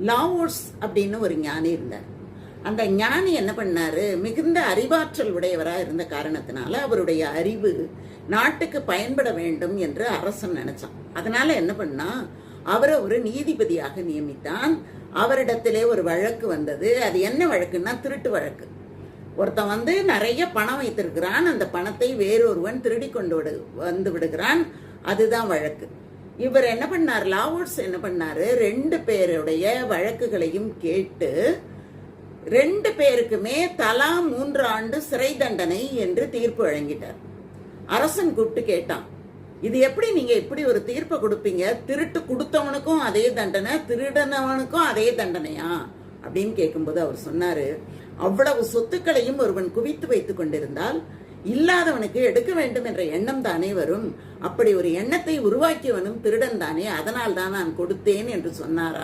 Laos அப்படின்னு ஒரு ஞானி இருந்தார். அந்த ஞானி என்ன பண்ணாரு, மிகுந்த அறிவாற்றல் உடையவராக இருந்த காரணத்தினால அவருடைய அறிவு நாட்டுக்கு பயன்பட வேண்டும் என்று அரசன் நினைச்சான். அதனால என்ன பண்ணா, அவரை ஒரு நீதிபதியாக நியமித்தான். அவரிடத்திலே ஒரு வழக்கு வந்தது. அது என்ன வழக்குன்னா, திருட்டு வழக்கு. ஒருத்தன் நிறைய பணம் வைத்திருக்கிறான், அந்த பணத்தை வேறொருவன் திருடி கொண்டு வந்து விடுகிறான். அதுதான் வழக்கு. இவர் என்ன பண்ணார், லாவோஸ் என்ன பண்ணாரு, 2 பேருடைய வழக்குகளையும் கேட்டு 2 பேருக்குமே தலா 3 ஆண்டு சிறை தண்டனை என்று தீர்ப்பு வழங்கிட்டார். அரசன் கூப்பிட்டு கேட்டான், இது எப்படி நீங்க இப்படி ஒரு தீர்ப்பை கொடுப்பீங்க? திருட்டு கொடுத்தவனுக்கும் அதே தண்டனை, திருடனவனுக்கும் அதே தண்டனையா அப்படின்னு கேட்கும்போது அவர் சொன்னாரு, அவ்வளவு சொத்துக்களையும் ஒருவன் குவித்து வைத்துக் கொண்டிருந்தால் இல்லாதவனுக்கு எடுக்க வேண்டும் என்ற எண்ணம் தானே வரும். அப்படி ஒரு எண்ணத்தை உருவாக்கியவனும் திருடன் தானே, அதனால் தான் நான் கொடுத்தேன் என்று சொன்னாரா.